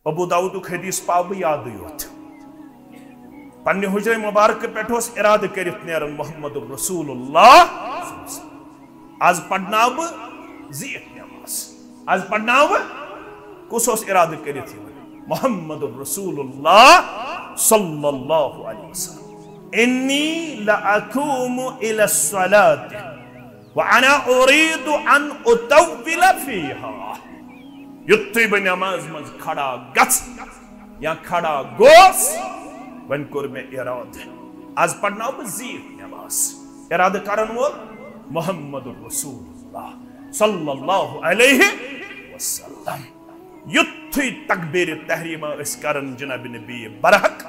अबू दाऊद हदीस पाव याद योत पन्ने हुजरे मुबारक पेठोस इराद करित नेरन मोहम्मद रसूलुल्लाह आज पढ़नाव बह ज़ीत नमाज आज पढ़नाव कुस इराद करित मोहम्मद रसूलुल्लाह सल्लल्लाहु अलैहि वसल्लम इन्नी लअकूमु इला सलात व अना उरीदु अन उतव्विल फीहा युत्तु बह नमाज मज खड़ा गछ या खड़ा गोस वन कोर में इराद आज पढ़नाव बह ज़ीत नमाज इराद करन वोल मोहम्मद रसूलुल्लाह सल्लल्लाहु अलैहि वसल्लम युत्थु तकबीर तहरीमा इस करन जनाब नबी बरहक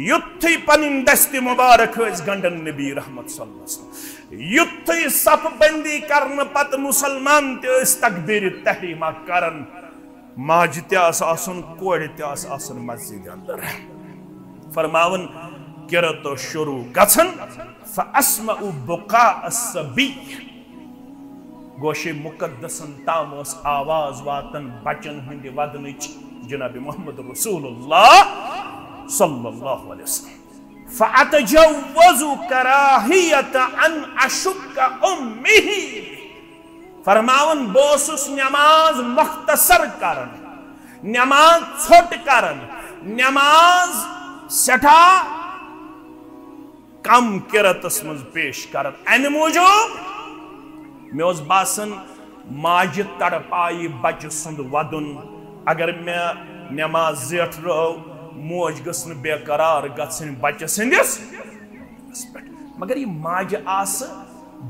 युत्थु पनिन दस्ती मुबारक इस गंडन नबी रहमत सल्लल्लाहु अलैहि वसल्लम युत्थु सफ बंदी करन पत मुसलमान ते इस तकबीर तहरीमा करन माज त्यास आसन कोड़ त्यास आसन मस्जिद अंदर फरमावन किरत शुरू गछन फअस्मउ बुका अस्सबी गोशे मुकद्दसन तामस आवाज वातन बचन हंदि वदनच जनाब मोहम्मद रसूलुल्लाह सल्लल्लाहु अलैहि वसल्लम फअतजव्वजु कराहियत अन अशुक उम्मिही फरमावन बोसुस नमाज मुख्तसर करन नमाज छोट करन नमाज सठा कम किरतस मज पेश कर अन मूजूब मे बासन माज तड़पाई बच्चे सुंद वदन अगर मे नमाज जेठ रो मोज गसन बेकरार गसन बच्चे संदिस मगर ये माज आस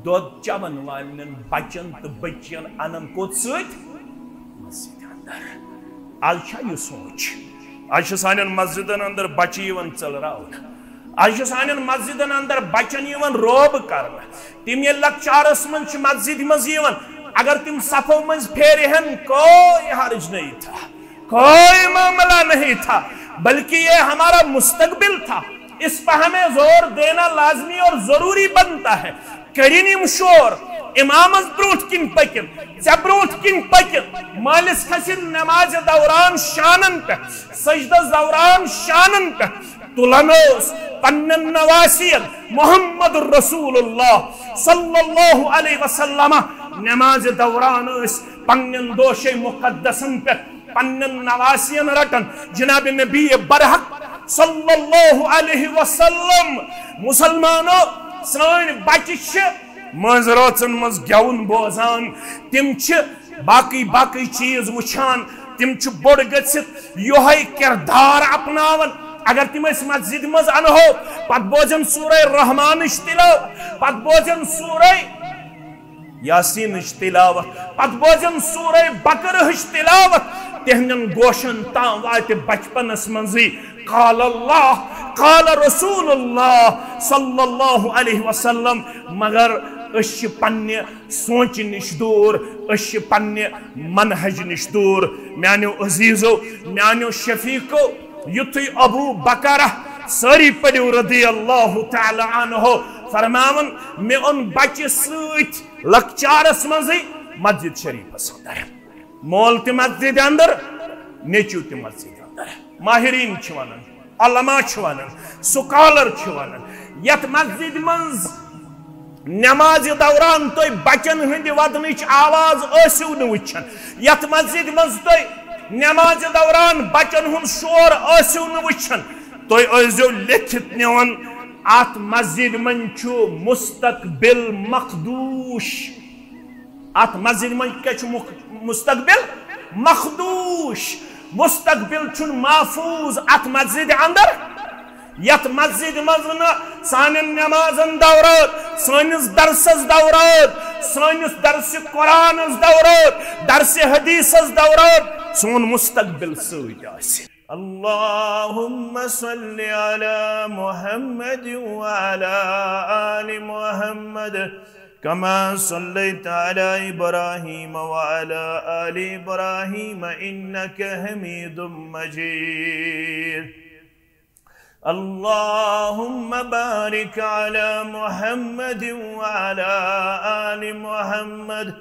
दोद चवन वालन बच्चन तो बच्चन अनन कोत सत मस्जिद अंदर आज छा ये सोच आज सानन मस्जिदन अंदर बच्चे यवन चलरावन आज सान मस्जिदन अंदर बचन रोब कर तम ये लकचारस मन मस्जिद मज अगर तुम सफों मज फेरहन कोई हर्ज नहीं था कोई मामला नहीं था बल्कि ये हमारा मुस्तकबिल था इस पर हमें जोर देना लाजमी और जरूरी बनता है करीनिम शोर इमामस ब्रूठ किन पकिन चे ब्रूठ किन पकिन मालिस खसिन नमाज दौरान शानन पे सजदस दौरान शानन पे तुलनोस पन्नन नवासियन मोहम्मद रसूलुल्लाह सल्लल्लाहु अलैहि वसल्लम नमाज दौरान पन्नन दोशे मुकद्दसन पे पन्नन नवासियन रटन जनाब नबी बरहक सल्लल्लाहु अलैहि वसल्लम मुसलमानो सान बच्चे मज रोचन मज गेवन बोजान तिम बाकी बाकी चीज वुछान तिम बोड़ गसित योहै किरदार अपनावन अगर तुम मस्जिद मज अनहो पत बोजन सूरह रहमान तिलावत पत बोजन सूरह यासीन तिलावत पत बोजन सूरह बकरह तिलावत तिहन गोशन ताम वात बचपनस मजी काल अल्लाह काल रसूलुल्लाह सल्लल्लाहु अलैहि वसल्लम मगर पन्ने सोच निश दूर पन्ने मनहज निश दूर म्यानो अजीजो म्यानो शफीको युथ अबू बकर सारी पड़ो रदी अल्लाह तआला अन्हु फरमावन मे उन बच्चे सत लकचारस मजी मस्जिद शरीफस अंदर मोल ते मस्जिद अंदर नेचू ते मस्जिद अंदर माहिरीन वनान अल्लमा वनान स्कॉलर वनान यत मस्जिद मज नमाज दौरान तुम बचन हंद वदनच आवाज आसो न वुछन यत मस्जिद मज तुम नमाज दौरान बचन हुन शोर आसो न वुछन तुम लिखित निवन अत मस्जिद मन मुस्तकबिल मखदूश अत मस्जिद मन क्या मुस्तकबिल मखदूश मुस्तकबिल महफूज अत मस्जिद अंदर यत मस्जिद मज सान नमाजन दौरान सानिस दरसस दौरान सानिस दरस कुरान दौरान दरस हदीसस दौरान सोन मुस्तकबिल सत अल्लाहुम्मा सल्लि अला मुहम्मद व अला आलि मुहम्मद कमा सल्लैता अला इब्राहीम व अला आलि इब्राहीम इन्नका हमीदुम मजीद अल्लाहुम्मा बारिक अला मुहम्मद व अला आलि मुहम्मद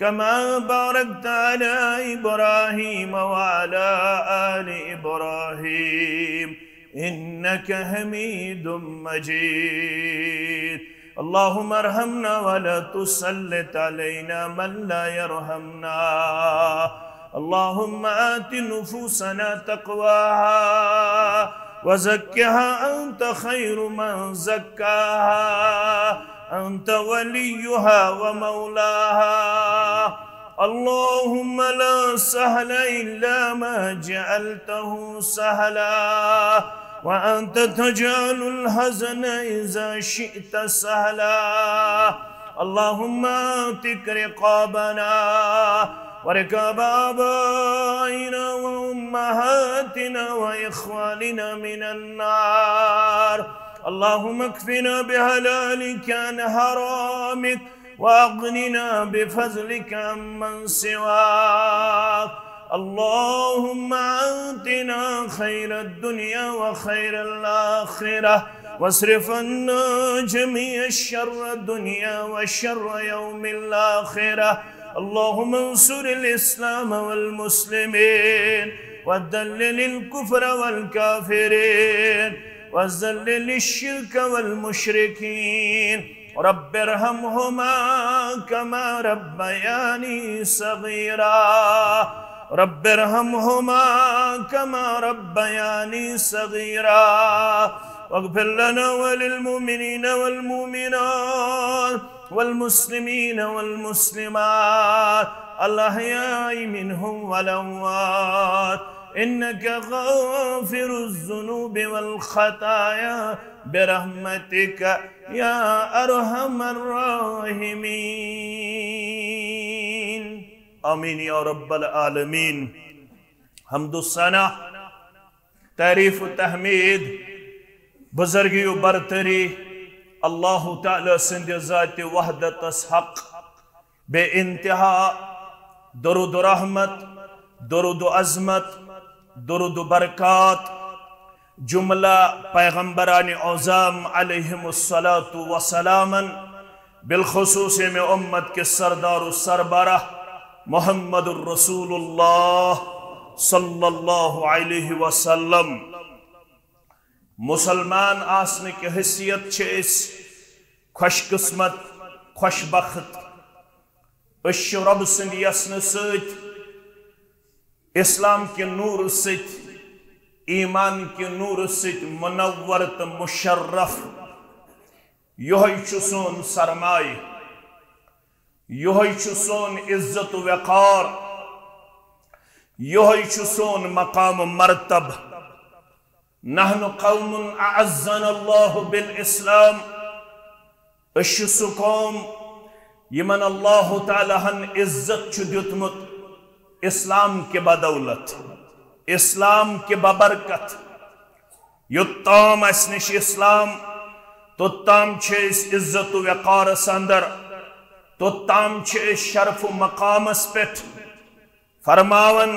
كما باركت على إبراهيم وعلى آل إبراهيم إنك حميد مجيد. اللهم ارحمنا ولا تسلط علينا من لا يرحمنا. اللهم آت نفوسنا تقواها وزكها أنت خير من زكاها أنت وليها ومولاها. اللهم لا سهل إلا ما جعلته سهلا وأنت تجعل الحزن إذا شئت سهلا. اللهم اعتق رقابنا ورقاب آبائنا وأمهاتنا وإخواننا من النار. اللهم اكفنا بحلالك عن حرامك وأغننا بفضلك عمن سواك. اللهم أعطنا خير الدنيا وخير الآخرة واصرف عنا جميع الشر الدنيا وشر يوم الآخرة. اللهم انصر الإسلام والمسلمين وذلل الكفر والكافرين وذلل الشرك والمشركين. رب ارحمهما كما ربياني صغيرا. رب ارحمهما كما ربياني صغيرا. واغفر لنا وللمؤمنين والمؤمنات والمسلمين والمسلمات الأحياء منهم والأموات إنك غافر الذنوب والخطايا برحمتك يا أرحم الراحمين. آمين يا رب العالمين. حمد الثنا तारीफ तहमीद बुजुर्गी बरतरी अल्लाह ताला सिंध ज़ात वहदतस हक बे इंतहा दरुद रहमत दरुद अज़मत दरुद बरकात जुमला पैगम्बरान औज़ाम अलैहिमुस्सलातु वस्सलामन बिलखुसूस में उम्मत के सरदार सरबराह मुहम्मदुर रसूलुल्लाह सल्लल्लाहु अलैहि वसल्लम। मुसलमान आसने की हैसियत खुशकिस्मत खुशबख्त रब सद यसन सत इस्लाम के नूर सत ईमान के नूर सत मुनव्वर तो मुशर्रफ। यह सोन सरमाय यह सोन इज्जत वक़ार यह सोन मकाम मरतब। नहनु कौमुन अअज़्ज़नल्लाहु बिल इस्लाम सु कौम यमन अल्लाह ताला हन इज्जत दुतमुत इस्लाम के बदौलत इस्लाम के बबरकत। युत्ताम अस निश इस्लाम तोत्ताम इज्जत वक़ारस अंदर तोत्ताम शरफ मकामस पेट। फरमावन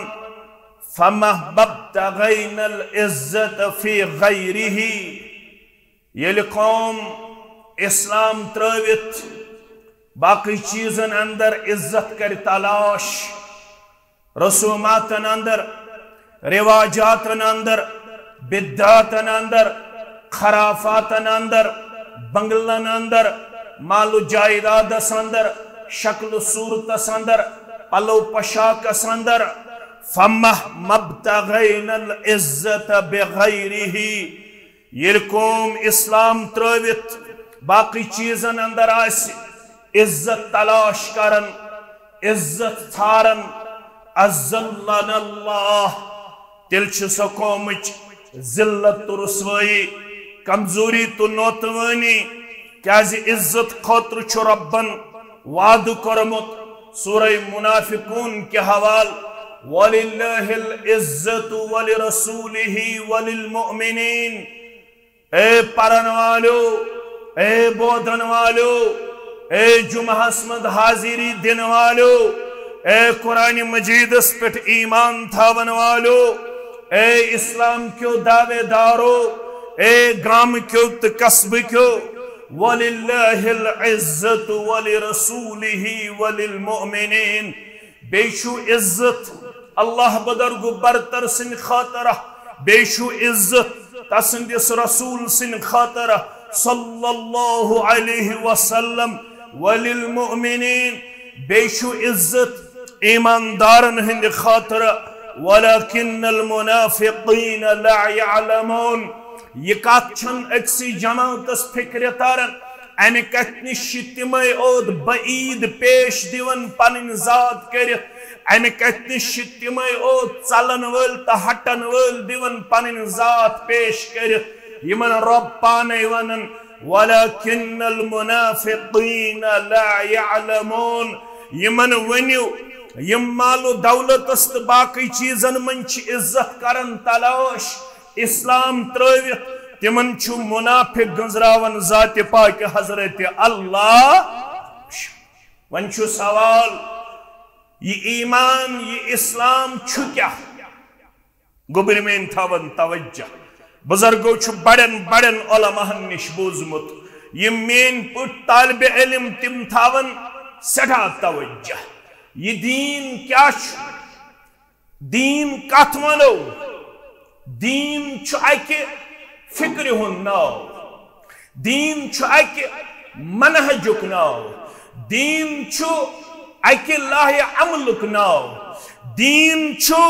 फमहबब्तगैनल इज्जत फी गैरिही। ये कौम इस्लाम त्रवित बाकी चीजन अंदर इज्जत कर तलाश रसूमातन अंदर रिवाजातन अंदर बिद्दातन अंदर खराफातन अंदर बंगलन अंदर मालू जायदादस अंदर शक्ल सूरतस अंदर पलो पशाकस अंदर फमहबब्तगैनल इज्जत बिगैरिही। ये कौम इस्लाम त्रवित बाकी चीजन अंदर इज्जत तलाश करन इज्जत थारन अज़्ज़ल्लनल्लाह तिल सो कौमच जिल्लत तो रुसवाई कमजोरी तो नौतवानी क्या इज्जत खौत्र रब्बन वाद करमुत सूरह मुनाफिकून के हवाल वलिल्लाहिल इज्जतु वलिरसूलिही वलिलमुअमिनीन। ए परन वालो ए बोधन वालो ए जुमहस मद हाजिरी दिन वालो ए कुरान मजीदस पे ईमान थावन वालो ए इस्लाम क्यों दावेदारो ए गाम क्यों कस्ब क्यों वलिल्लाहिल इज्जतु वलिरसूलिहि वलिलमुमिनीन बेशु इज्जत अल्लाह बदरगु बरतर सिन खातरा बेशु इज्जत तसंदिस रसूल सिन खातरा सल्लल्लाहु अलैहि वसल्लम वलिलमुमिनीन बेशु इज्जत ईमानदारन हिंद खातरा वलकिन्नल मुनाफिकीन ला यअलमून ये कत अक्सी जमातस फिक्र तरन अमे कत निश तमे ओद बईद पेश दिवन पन जात कर अमे कत निश तमे ओद चलन वल तो हटन वल दिवन पन जात पेश कर यमन रब पाने वनन वलकिन्नल मुनाफिकीन ला यअलमून यमन वन्यू यम मालो दौलतस तो बाकी चीजन मन इज्जत करन तलाश इस्लाम त्रवित तिमन छु मुनाफिक गंजरावन जात पाक हजरत अल्लाह वन छु सवाल ये ईमान ये इस्लाम छु क्या गुबर में थवन तवज्जो बुजुर्गो छु बड़न बड़न उलमाहन निश बोजमुत ये मेन पुट तालिब इल्म तिम थवन सठा तवज्जो ये दीन क्या छु दीन कथ वनो दीन छु अके फिक्र हुन नाव दीन छु अके मनहजुक नाव दीन छु अके लाहे अमलुक नाव दीन छु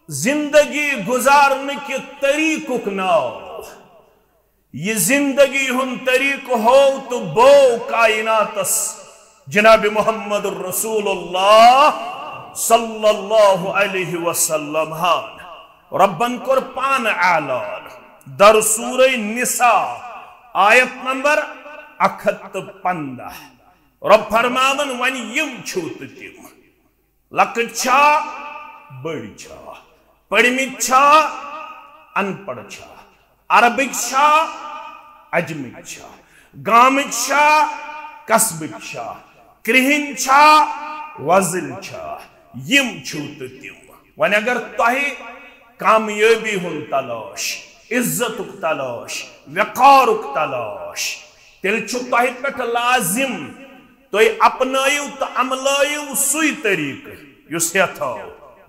जिंदगी गुजारने के तरीकुक नाव ये जिंदगी हुन तरीक हो तो बो कायनातस जनाब मोहम्मद रसूलुल्लाह सल्लल्लाहु अलैहि वसल्लम हान रब्बन कुरबान आलान दर सूरे निसा आयत नंबर 115 रब फरमावन वन यम छूत तिम लकट छा बड़ी छा पढ़मित छा अनपढ़ छा अरबिक छा अजमिक छा गामिक छा कसबिक छा कृहिन छा वजिल छा यम छूत तिम वन अगर तहे कामयाबी हुन तलाश इज्जतुक तलाश वक़ारुक तलाश तिल छु तहे पे लाजिम तो अपनायु तो अमलायु सुई तरीक युस यथो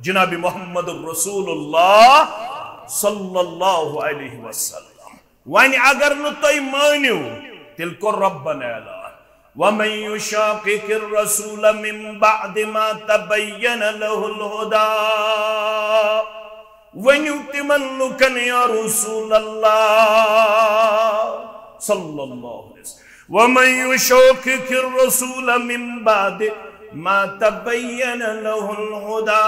जनाब मोहम्मद रसूलुल्लाह सल्लल्लाहु अलैहि वसल्लम वन अगर न तो मानियो तिल को रब्बन ऐलान वमन युशाक़िक़िर रसूल मिन बअदि मा तबय्यन लहुल हुदा वन्यू तिमन लुकन या रसूल अल्लाह सल्लल्लाहु अलैहि वसल्लम वमन युशाक़िक़िर रसूल मिन बअदि मा तबय्यन लहुल हुदा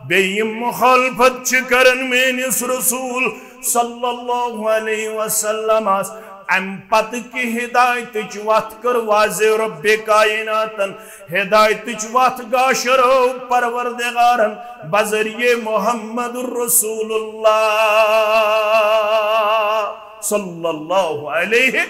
बेयम मुखालफत करन मेनिस रसूल सल्लल्लाहु अलैहि वसल्लम अम पत की हिदायत वत कर वाज़े रब्बे कायनातन हिदायत वत गाशरो परवरदिगारन बजरिए मोहम्मदुर रसूलुल्लाह सल्लल्लाहु अलैहि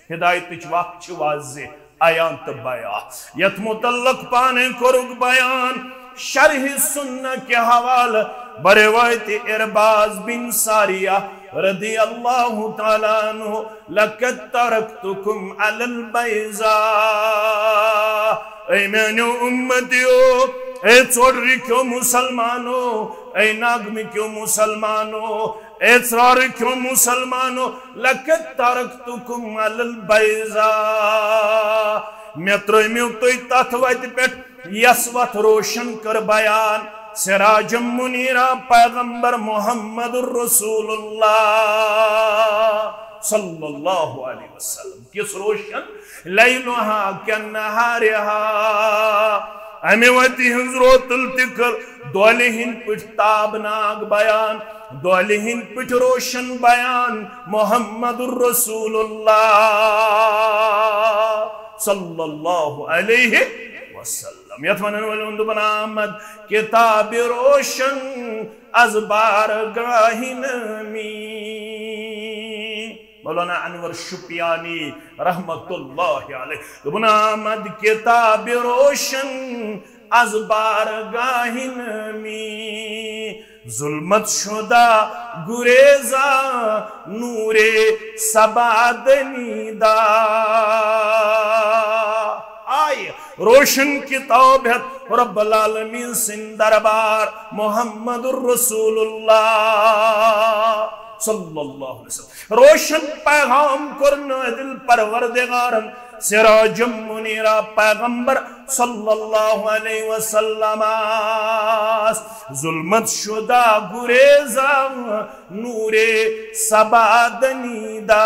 हिदायत वत वाज़े आयान तो बया यत मुतल्लक पाने कोरुग बयान शरह सुन्ना के हवाला बरवायत इरबाज बिन सारिया रदी अल्लाह ताला अन्हु लक़द तरक्तुकुम अलल बैज़ा ऐ मेनो उम्मतियो ऐ चोरी क्यों मुसलमानो ऐ नागमी क्यों मुसलमानो ऐ सरार क्यों मुसलमानो लक़द तरक्तुकुम अलल बैज़ा मैं त्रयमियो तो तथ वत पे यसवत रोशन कर बयान सिराजम मुनीरा पैगंबर मोहम्मदुर रसूलुल्लाह सल्लल्लाहु अलैहि वसल्लम किस रोशन लैलुहा कन्नहारिहा अमे वती हजरतुल तिकर दोलिहिन पिठ ताबनाग बयान दोलिहिन पिठ रोशन बयान मोहम्मदुर रसूलुल्लाह सल्लल्लाहु अलैहि वसल्लम यतमनन वलुंद बनामद किताब रोशन अजबार गाहिनमी मौलाना अनवर शुपियानी रहमतुल्लाहि अलैह बनामद किताब रोशन अजबार गाहिनमी जुल्मत शुदा गुरेजा नूरे सबादनीदा आए रोशन किताब है रब्बुल आलमीन सिंह दरबार मोहम्मदुर रसूलुल्लाह सल्लल्लाहु अलैहि वसल्लम रोशन पैगाम करने दिल परवरदिगारन सिराजुम मुनीरा पैगंबर सल्लल्लाहु अलैहि वसल्लम जुल्मत शुदा गुरेजा नूरे सबादनीदा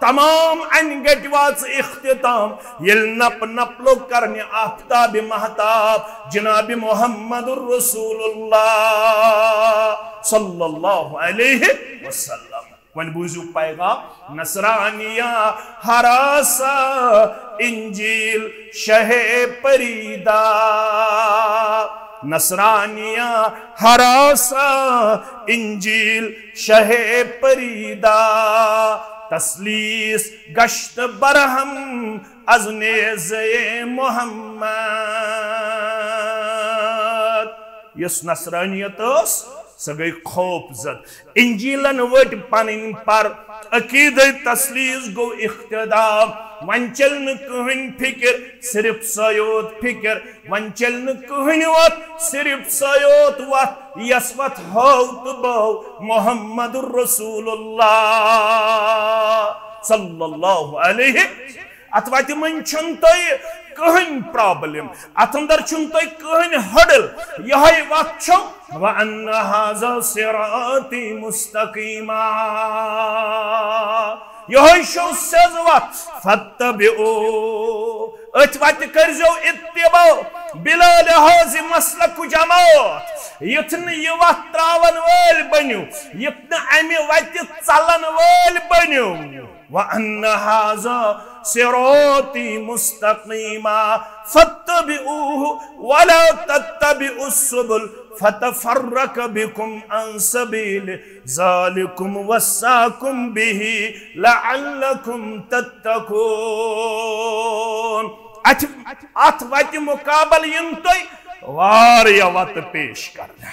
तमाम अनगट वाच इख्तिताम ये नप नपलो करने आफ्ताब महताब जनाब मोहम्मदुर रसूलुल्लाह सल्लल्लाहु अलैहि वसल्लम वन बुजू पैगाम नसरानिया हरासा इंजील शहे परीदा नसरानिया हरासा इंजील शहे परीदा तस्लीस गश्त बरहम अज़ने ज़े मोहम्मद यस नसरानियत स गई खौफ जद इंजीलन वट पन पर अकीद तस्लीस गो इख्तिदाम वन चल न कहन फिक्र सिर्फ सयोत फिक्र वन चल न कहन वत सिर्फ सयोत वत यस वत हो तो बहु मोहम्मदुर रसूलुल्लाह सल्लल्लाहु अलैहि अथवा तिमन छन तय कहन प्रॉब्लम अतंदर छन तय कहन हडल यही वत छो व अन्ना हाज़ा सिराती मुस्तकीमा यही शो सजवत फत्तबिउ अथवत करजो इत्तिबा बिला लिहाज़ मसलक जमात यतन ये वत त्रावन वल बन्यु यतन अमि वत चलन वल बन्यु व अन्ना हाज़ा सिराती मुस्तकीमा फत्तबिउहु वला तत्तबिउस सुबुल फतफर्रक बिकुम अन सबील ज़ालिकुम वस्साकुम बिही लअल्लकुम तत्तकून अथ वत मुकाबल यन तोय वारिया वत पेश करना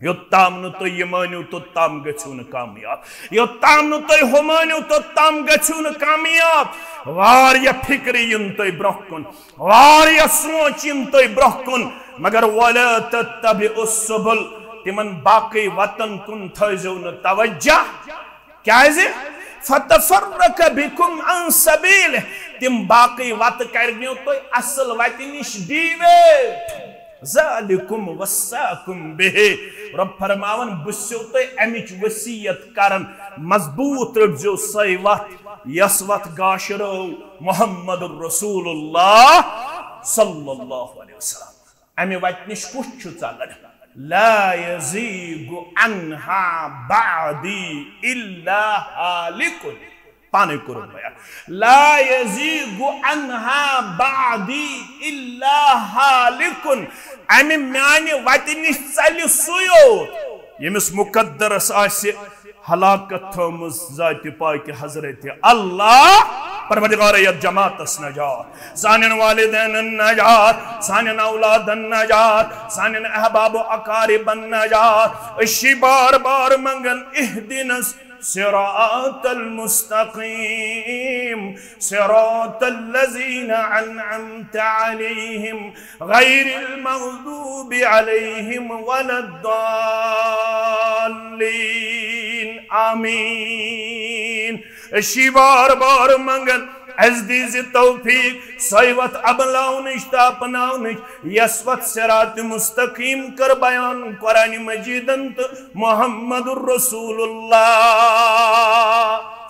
योत्ताम नु तो ये मानियो तो ताम गछू न कामयाब योत्ताम नु तो हो मानियो तो ताम गछू न कामयाब वारिया फिक्र यन तोय ब्रहकुन वारिया सोच यन तोय ब्रहकुन मगर वला तत्तबिउस सुबुल तिमन बाकी वतन कुन थजो न तवज्जा क्या है फतफर्रक बिकुम अन सबील तिम बाकी वत करनियो तो असल वत निश दीवे ज़ालिकुम वस्साकुम बिही रब फरमावन बुस्यो तो अमिच वसीयत करन मजबूत रखजो सही वत यस वत गाशरो मोहम्मदुर रसूलुल्लाह सल्लल्लाहु अलैहि वसल्लम अमे वत निश कुछ चलन ला यज़ीगु अन्हा बादी इल्ला हालिकुन पाने करो बयान ला यज़ीगु अन्हा बादी इल्ला हालिकुन अमे म्याने वत निश चलि सुयो यमिस मुकद्दरस आसि हलाकत थमस जाति पाक हजरत अल्लाह परवरदिगार यत जमातस नजात सानन वालिदैन नजात सानन औलादन नजात सानन अहबाब अकारिब नजात अशी बार बार मंगन इहदिनस सिरातल मुस्तकीम सिरातल लज़ीना अनअमत अलैहिम गैरिल मग़दूबि अलैहिम वलद्दाल्लीन आमीन अशी बार बार मंगन अज़दीज़ तौफीक सैवत अबलाउनिश तापनाउनिश यसवत सिरात मुस्तकीम कर बयान कुरान मजीदन मोहम्मदुर रसूलुल्लाह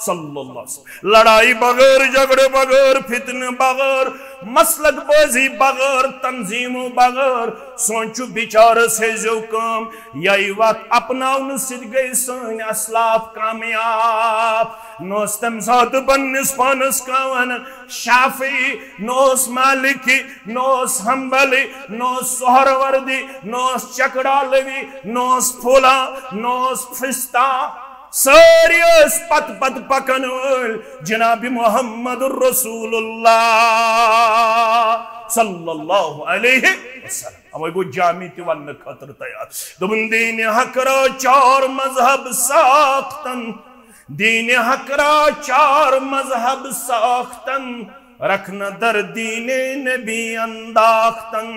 सल्लल्लाहु अलैहि वसल्लम लड़ाई बगैर झगड़े बगैर फितने बगैर मसलक बाजी बगैर तंजीम बगैर सोचु बिचार से जो काम यही वत अपनाउन सिद गई सन असलाफ कामयाब नोस तम साथ बन्निस पानस कावन शाफी नोस मालिकी नोस हंबली नोस सोहरवर्दी नोस चकड़ालवी नोस फुला नोस फिस्ता सारी पत पत पकन जनाब मोहम्मदुर रसूलुल्लाह सल्लल्लाहु अलैहि वसल्लम। अवे गो जामी ति वन खतर तैयार दोबन दीन हकरा चार मजहब साख्तन दीन हकरा चार मजहब साख्तन रखना दर दीने नबी अंदाख्तन।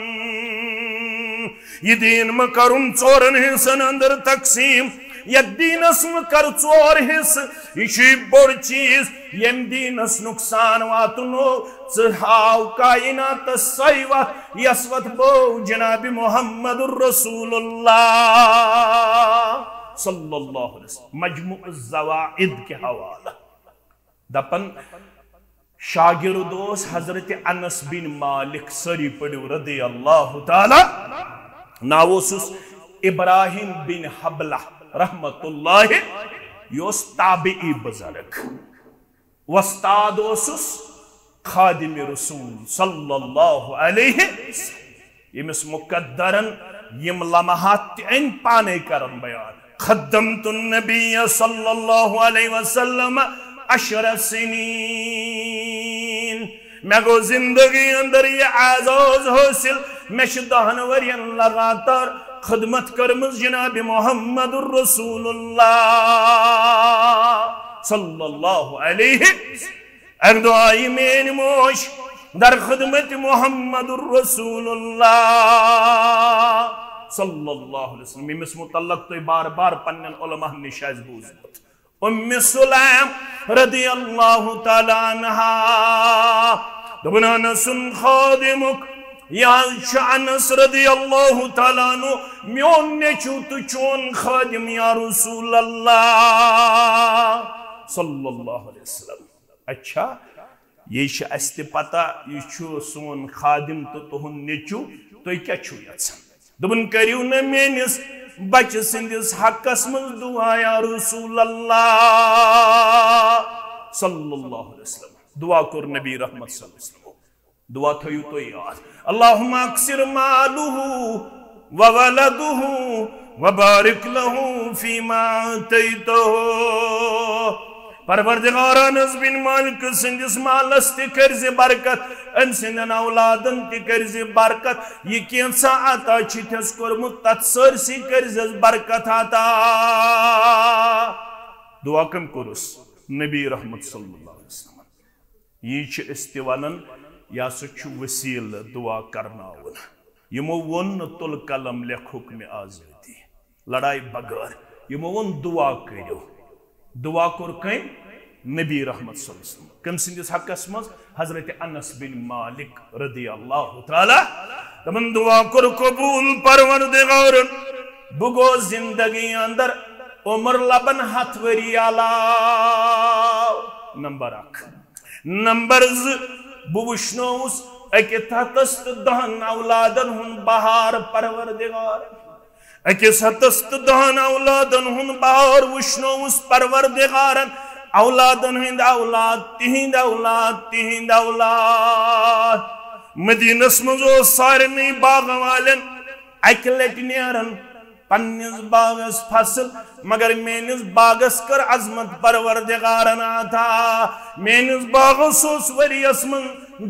ये दीन में करुन चोरन हिस्सन अंदर तकसीम ये दीनस में कर चोर हिस्स ये बोड़ चीज यम दीनस नुकसान वातुनो हाव कायनात सैवा यसवत बो जनाब मुहम्मदुर रसूलुल्लाह सल्लल्लाहु अलैहि वसल्लम मजमुअ ज़वाइद के हवाला दपन शागिर्दोस हजरत अनस बिन मालिक सरी पड़ो रदी अल्लाह ताला नावोसुस इब्राहिम बिन हबला रहमतुल्लाह योस ताबिई बुजुर्ग वस्ताद ओसुस खादिम रसूल सल्लल्लाहु अलैहि वसल्लम यमिस मुकद्दरन यम लम्हात इन पाने करन बयान खद्दमतुन नबी सल्लल्लाहु अलैहि वसल्लम अशर सिनीन मैं गो जिंदगी अंदर ये आज़ाज़ हासिल मैं 10 वरियन लगातार खदमत करमज जनाब मुहम्मदुर रसूलुल्लाह सल्लल्लाहु अलैहि वसल्लम अरदुआई मेन मोश दर खदमत मुहम्मदुर रसूलुल्लाह सल्लल्लाहु अलैहि वसल्लम मिस मुतल्लक तो बार बार पन्नन उलमा निशाज बूजत उम्मे सुलैम रदियल्लाहु ताला अन्हा दबना नसन खादिमुक या अनस रदियल्लाहु ताला नु म्योन नेचु तु चोन खादिम या रसूल अल्लाह सल्लल्लाहु अलैहि वसल्लम। अच्छा ये अस्ति पता ये सोन खादिम तो तुहुन नेचु तो क्या छु यछन दबन करियो न मेनिस बच्चे सिंदिस हकस मज दुआ या रसूल अल्लाह सल्लल्लाहु अलैहि वसल्लम दुआ कर नबी रहमत सल्लल्लाहु अलैहि वसल्लम दुआ थयु तो याद अल्लाहुम्मा अक्सिर मालुहु व वलदुहु व बारिक लहु फीमा तैतहु परवरदिगार अनस बिन मालिक सिंदिस मालस ति करजे बरकत अन सिंदन औलादन ति करजे बरकत ये केंसा आता छिथस कोरमुत तत सरसी करजस बरकत आता दुआ कम कुरुस नबी रहमत सल्लल्लाहु अलैहि वसल्लम ये छ इस्तिवानन या सु वसील दुआ करनावन यमो वन तुल कलम लेखुक में आजादी लड़ाई बगैर यमो वन दुआ करो दुआ कर कम नबी रहमत सल्लल्लाहु अलैहि वसल्लम कम सिंदिस हकस मज हजरत अनस बिन मालिक रदियल्लाहु ताला तमन दुआ कर कबूल परवरदिगार बुगो जिंदगी अंदर उम्र लबन हथवरी आला नंबर 1 नंबर 2 बुवश्नोस अकिस हतस्त 10 औलादन हुन बहार परवरदिगार अकिस हतस्त 10 औलादन हुन बहार वश्नोस परवरदिगारन औलादन हिंद औलाद तिहिंद औलाद मदीनस मजो सारे बाग वालन अकलट नेरन पन्निस बागस फसल मगर मेनिस बागस कर अजमत परवरदिगारन आता मेनिस बागस सोस वरियस मन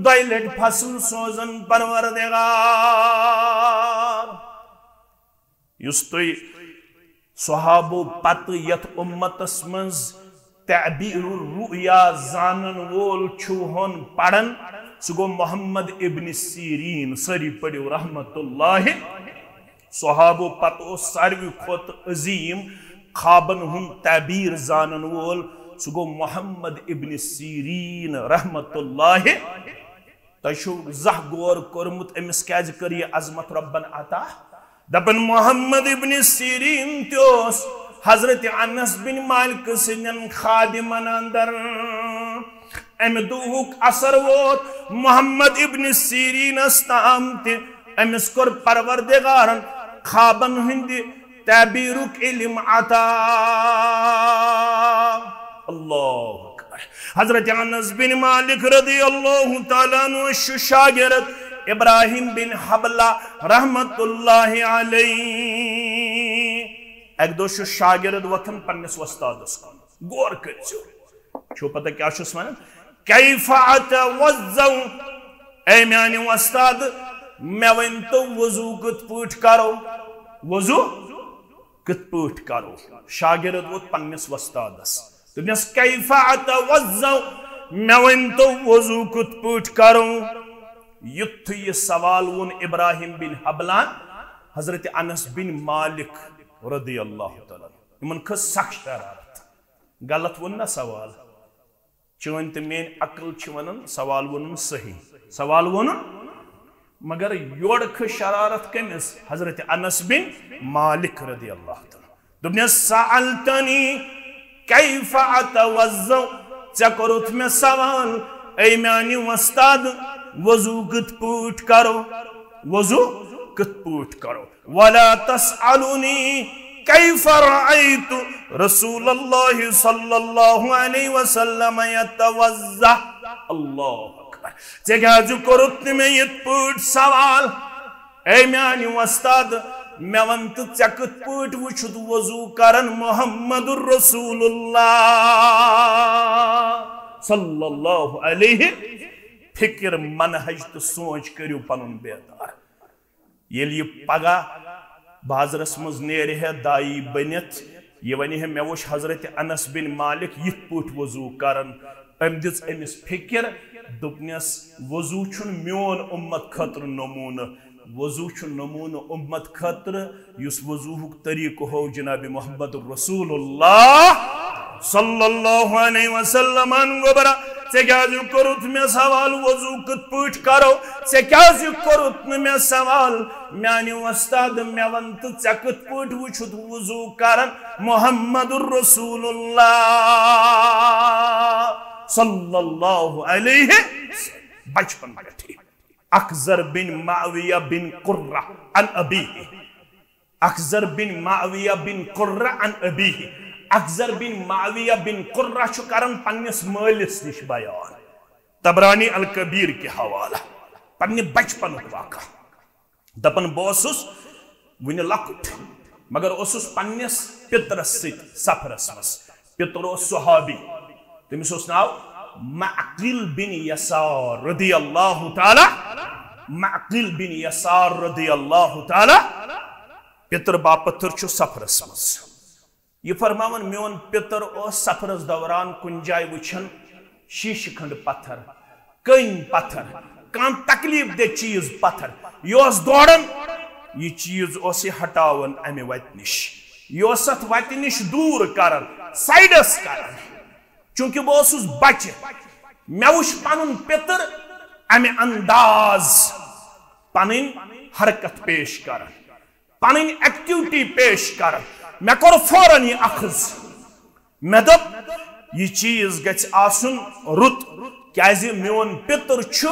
दैलट फसल सोजन परवरदिगार युस तोय सहाबो पत यत उम्मतस मंज तअबीरुर रुया जानन वोल छुहन पड़न सुगो मोहम्मद इब्न सीरीन सरी पड़ो रहमतुल्लाहि सहाबो पतो सारवी खोत अजीम खाबन हुन तबीर जानन वोल सुगो मोहम्मद इब्न सीरीन रहमतुल्लाहि तशु जह गौर करमुत अमिस क्याज कर ये अजमत रब्बन अता दपन मोहम्मद इब्न सीरीन त्योस हजरत अनस बिन मालिक सिंदन खादिमन अंदर अम दुहुक असर वोत मोहम्मद इब्न सीरीन अस्ताम ते अमिस कोर परवरदिगारन खाबन हिंदी तबीरुक इल्म अता अल्लाह अकबर हजरत अनस बिन मालिक रदियल्लाहु ताला अन्हु शागिर्द इब्राहिम बिन हबला रहमतुल्लाहि अलैहि एक दो शागिर्द वथन पन्नस वस्तादस गौर करियो छो पता क्या छुस वन कैफ अतवज़्ज़उ ए म्यानि वस्ताद मे वन तो वजू कत पट करो वजू कत पट करो शागिर्द वोत पन्निस वस्तादस दोपनस कैफा अतवज़्ज़उ मे वन तो वजू कत पट करो युथ ये सवाल वोन इब्राहिम बिन हबलान हजरत अनस बिन मालिक रदियल्लाहु तआला इमन खस सख्त शरारत गलत वोन ना सवाल चोन तो मेन अकल वन सवाल वन सही सवाल वन मगर योड़ शरारत कमिस हजरत अनस बिन मालिक रदियल्लाहु तआला दुनिया सअलतनी कैफ अतवज़्ज़उ चे कोरुत में सवाल ऐ म्यानि वस्ताद वजू कत पट करो वजू कत पट करो वला तसअलुनी कैफ रअयतु रसूलल्लाह सल्लल्लाहु अलैहि वसल्लम यतवज़्ज़अ अल्लाहु अकबर चे क्या जो कोरुत में ये पट सवाल ऐ म्यानि वस्ताद मे वन तो चे कत पट वुछुत वजू करन मुहम्मदुर रसूलुल्लाह सल्लल्लाहु अलैहि फिक्र मनहज तो सोच करियो पनुन बेदार ये पगा बाजरस मज नेर है दाई बनित ये वनी है मे वो हजरत अनस बिन मालिक यथ पट वजू करन अम दिस अमिस फिक्र दुपनस वजू छुन म्योन उम्मत खतर नमून वजू छुन नमून उम्मत खतर युस वजूहुक तरीक हो जनाब मोहम्मद रसूलुल्लाह सल्लल्लाहु अलैहि वसल्लम गोबरा से क्या जो करुत में सवाल वजू कत पट करो से क्या जो करुत में सवाल म्यानि वस्ताद मे वन तो चे कत पट वुछुत वजू करन मुहम्मदुर रसूलुल्लाह सल्लल्लाहु अलैहि बचपन बैठे अखज़र बिन माविया बिन कुर्रा अन अबीही अखज़र बिन माविया बिन कुर्रा अन अबीही अखज़र बिन माविया बिन कुर्रा करन पन्निस मालिस निश बयान तबरानी अल कबीर के हवाला पन्ने बचपन वाक़ा दपन बसुस वन लकुट मगर ओसुस पन्निस पितरस सत सफरस मस पितर सुहाबी तमिस नाव मअकिल बिन यसार रदियल्लाहु ताला मअकिल बिन यसार रदियल्लाहु ताला पितर बापतर छु सफरस मस ये फरमावन मोन पितर सफरस दौरान कुन जाय वुछन शीश खंड पत्थर कन पत्थर कान तकलीफ दे चीज पत्थर योस दौड़न ये चीज हटावन अमे वत निश योस वत निश दूर करन साइडस करन चूंकि बह बच्चे मे वुछ पनुन पितर अमे अंदाज पन हरकत पेश करन पन एक्टिविटी पेश करन मे कोर फौरन ये अखज मे दप ये चीज गछ आसुन रुत क्याज मोन पितर छु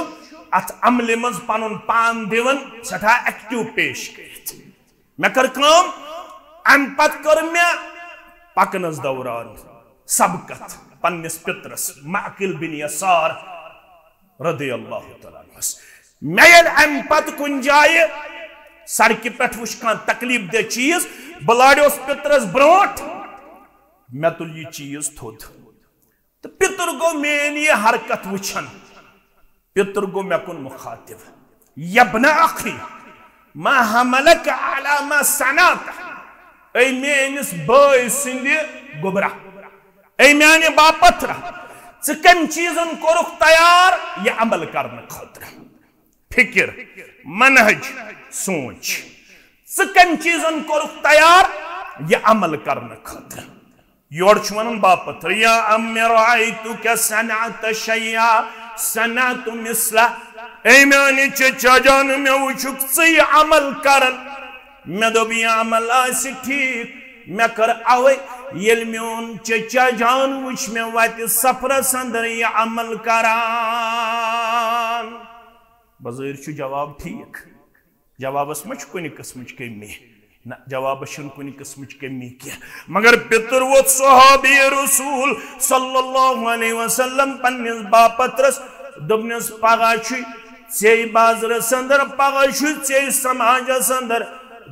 अत अमले मज पनुन पान दिवन सठा एक्टिव पेश करित मे कर काम अम पत कर मे पकनस दौरान सबकत पन्निस पितरस मअकिल बिन यसार रदियल्लाहु तआला मे अम पत कुन जाय सड़क पे वुछ कान तकलीफ दे चीज बलाड़ोस पितरस ब्रोट मे तुल ये चीज थोद तो पितर गो मेन ये हरकत वुछन पितर गो मे कुन मुखातिब यब्न अखी मा हमलक अला मा सनात ऐ मेनिस बाय सिंदि गोबरा ऐ म्याने बापत्र च कम चीजन कोरुख तैयार ये अमल करने खतर फिक्र मनहज सोच च कम चीजन कोरुख तैयार ये अमल करने खतर योड़ वन बापत्र या अम्मे रअयतुक सनअत शय्या सनअतु मिस्ला ऐ म्याने चचा जान मे वुछुक च ये अमल करन मे दोप ये अमल आसि ठीक मे कर अवे येल मोन चचा जान वुछ मे वत सफरस अंदर ये अमल करान बज़ाहिर छु जवाब ठीक जवाबस मच कुन किस्मच कमी ना जवाब कुन किस्मच कमी क्या मगर पितर वोत सहाबी रसूल सल्लल्लाहु अलैहि वसल्लम पन्निस बापत्रस दोपनस पगा छु से बाजरस अंदर पगा छु से समाजस अंदर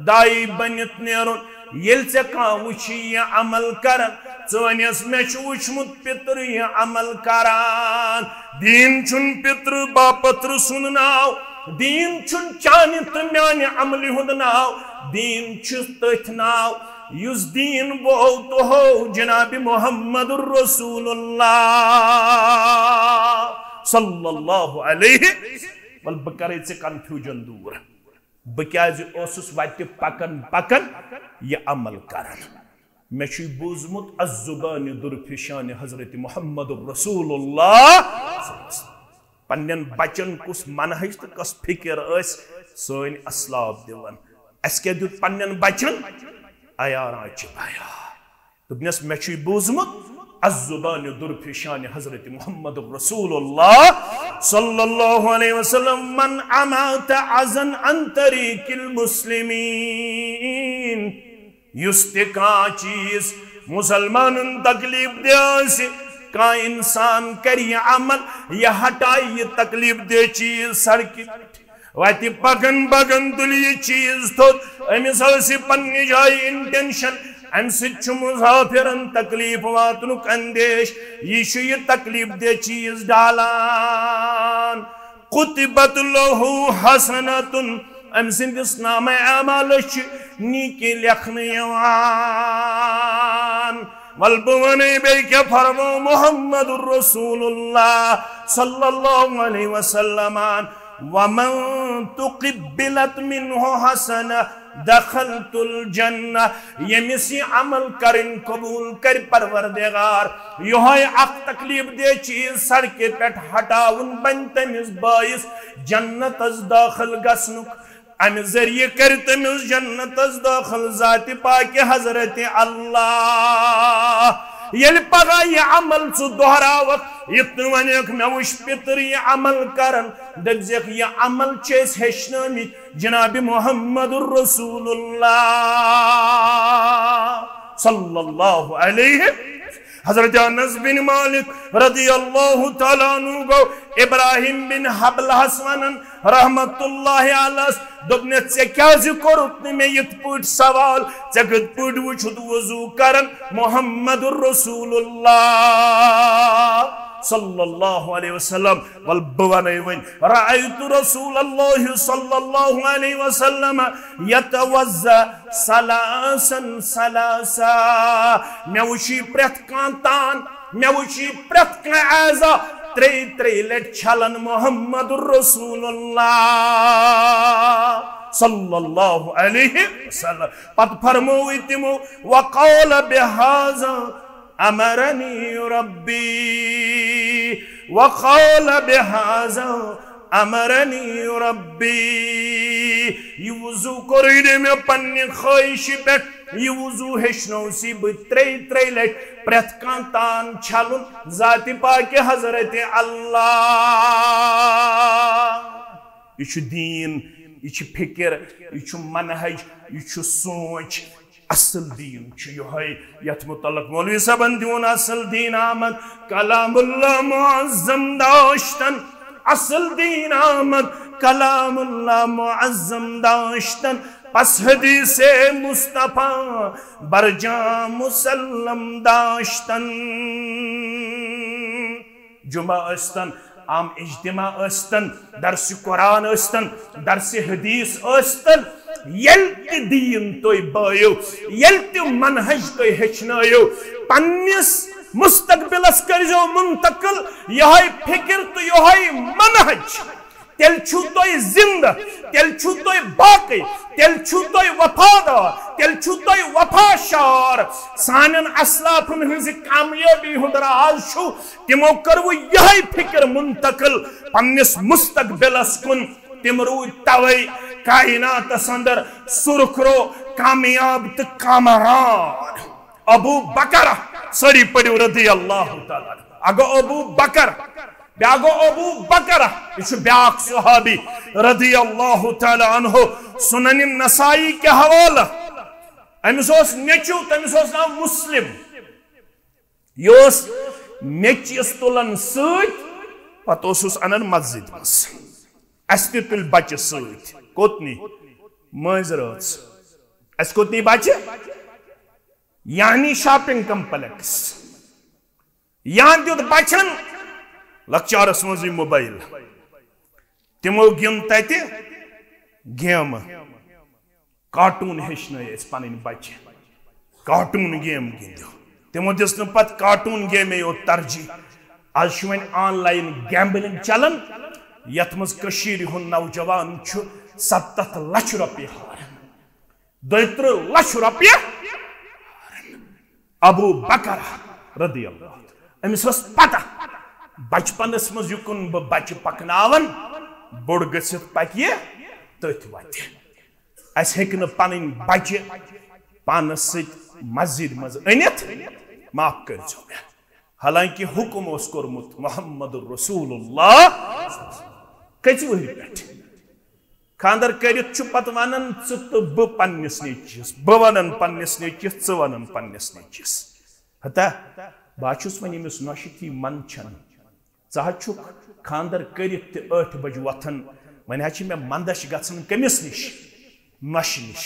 दाई बनित नेरुन येल से का वुछी ये अमल करन चोनिस मे वुचमुत पितर यह अमल करान दीन छुन पितर बापत्र सुन नाव दीन छुन चानि तो म्यानि अमलि हुंद नाव दीन छुस तथ नाव युस दीन वो तो हो जनाब मुहम्मदुर रसूलुल्लाह सल्लल्लाहु अलैहि वल बकरे से कंफ्यूजन दूर बक्याज ओसुस वाति पकन पकन ये अमल करन मे छु बूजमुत अज़ुबान दुरफिशान हजरत मुहम्मदुर रसूलुल्लाह पन्नन बचन कुस मनहज तो कस फिक्र सोन असलाफ दिवन अस क्या दुत पन्नन बचन अयारा चिपाया दोपनस मे छु बूजमुत अज़ुबान दुरफिशान हजरत मुहम्मदुर रसूलुल्लाह सल्लल्लाहु अलैहि वसल्लम मन अमात अज़न अन तरीकिल मुस्लिमीन युस्तिका चीज मुसलमान तकलीफ दियास का इंसान करिए अमल यह हटाई ये तकलीफ दे चीज सड़क वाति पगन बगन तुली चीज तो अमिस पन्नी जाय इंटेंशन अम मुसाफिरन तकलीफ वातनुक अंदेश ये तकलीफ दे चीज डालान कुतिबत लहु हसनतुन अम सिंदिस नाम अमाल नीके लिखने यवान वल बवने बे क्या फरमो मुहम्मदुर रसूलुल्लाह सल्लल्लाहु अलैहि वसल्लम वमन तुक़िब्बिलत मिन्हु हसना दखलतुल जन्नह यमिसी अमल करिन कबूल कर परवरदिगार योहाय अख तकलीफ दे चीज सड़के पेट हटाउन बन तमिस बाइस जन्नत दाखिल गसनुक अम जरिए कर तमिस जन्नत दाखिल जाति पाक हजरत अल्लाह ये पगा ये अमल सु दोहरावत इतन वनक मे वुश पितर ये अमल करन दपजक ये अमल चेस हेचनमि जनाब मुहम्मदुर रसूलुल्लाह सल्लल्लाहु अलैहि हजरत अनस बिन मालिक रदियल्लाहु तआला अन्हु गो इब्राहिम बिन हबल हसनन रहमतुल्लाहि अलैह दोपने से क्या कोरुत मे यत पट सवाल से कत पट वुछुत वजू करन मुहम्मदुर रसूलुल्लाह सल्लल्लाहु अलैहि वसल्लम वल बवनै वन रायतु रसूलुल्लाह सल्लल्लाहु अलैहि वसल्लम यतवज़्ज़ा सलासन सलासा मे वुची प्रत कांतान मे वुची प्रत का आजा त्रे लट छलन मुहम्मदुर रसूलुल्लाह सल्लल्लाहु अलैहि वसल्लम पत फरमोई तिमो वक़ाल बिहाज़ा अमरनी रब्बी वक़ाल बिहाज़ा अमरनी रब्बी ये वुज़ू कोरिदे में पन्ने ख्वाहिश पे ये वुज़ू हेचनोसी त्रे लट प्रत कांतान छलुन जाति पाक हजरत अल्लाह ये दीन ये फिक्र ये मनहज ये सोच असल दीन यथ मुतलक मौलवी साहबन दिवन असल दीन आमद कलामुल्लाह मुअज़्ज़म दाश्तन असल दीन आमद कलामुल्लाह मुअज़्ज़म दाश्तन पस हदीसे मुस्तफा बरजा मुसल्लम दाश्तन जुमा अस्तन आम इज्तिमा अस्तन दर्स कुरान अस्तन दर्स हदीस अस्तन यल दीन तुय बायो यल मनहज तुय हेचनायो पन्निस मुस्तकबिलस करिजो मुंतकिल यह फिक्र तो यह मनहज तेल छु तुय जिंदा तेल छु तुय बाकी तेल छु तुय वफादार तेल छु तुय वफाशार सानन असलाफन हज कामयाबी हुंद राज छु तिमो करवु यह फिक्र मुंतकिल पन्निस मुस्तकबिलस कुन तिम रूद तवै कायनात अंदर सुरखरो कामयाब तो कामरान अबू बकर सरी पड़ो रदी अल्लाह ताला अगो अबू बकर ब्यागो अबू बकर ये ब्याक सहाबी रदी अल्लाह ताला अन्हु सुनन नसाई के हवाला अमिस नेचु तमिस नाम मुस्लिम योस नेचिस तुलन सत पत अनन मस्जिद मस अस तुल बच्चे सत कोतनी मज रच अस कोतनी बच्चे यानी शॉपिंग कम्प्लेक्स यहाँ दुत बचन लक्चारस मज मोबाइल तिमो गिन तत गेम कार्टून हेचन पन बच्चे कार्टून गेम गिंदो तिमो दिस पत कार्टून गेम यो तरजीह आज वन ऑनलाइन गैम्बलिंग चलन यथ मज कशीर हुन नौजवान 70 लाख रुपये हारन 32 लाख रुपये अबू बकर रदी अल्लाह अमिस वस पता बचपनस मज युकुन बच्चे पकनावन बोड़ गसित पकिए तथ वत अस हेकन पन बच्चे पानस सत मस्जिद मज अनित माफ करजो हालांकि हुकुम ओस कोरमुत मोहम्मद रसूलुल्लाह कच वहर पे खानदर करित पत वनन तो बह पन्निस नेचिस बह वनन पन्निस नेचिस च वनन पन्निस नेचिस हता बाचुस वन यमिस नौशती मन छन च खानदर करित 8 बज वथन वन मे मंदश गन कमिस निश नश निश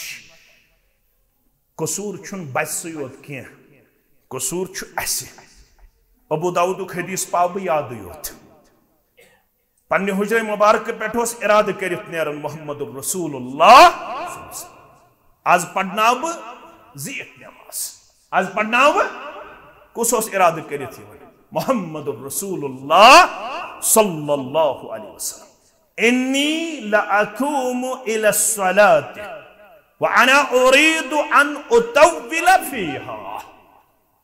कसूर छुन बस योत क्या कसूर छु असे अबू दाऊद हदीस पाव बह याद योत पन्ने हुजरे मुबारक पे इराद करित नेरन मोहम्मद रसूलुल्लाह आज पढ़ना जीत नमाज आज पढ़ना कुस इराद करित मोहम्मद रसूलुल्लाह सल्लल्लाहु अलैहि वसल्लम इन्नी लअकूमु इला सलात व अना उरीदु अन उतव्विल फीहा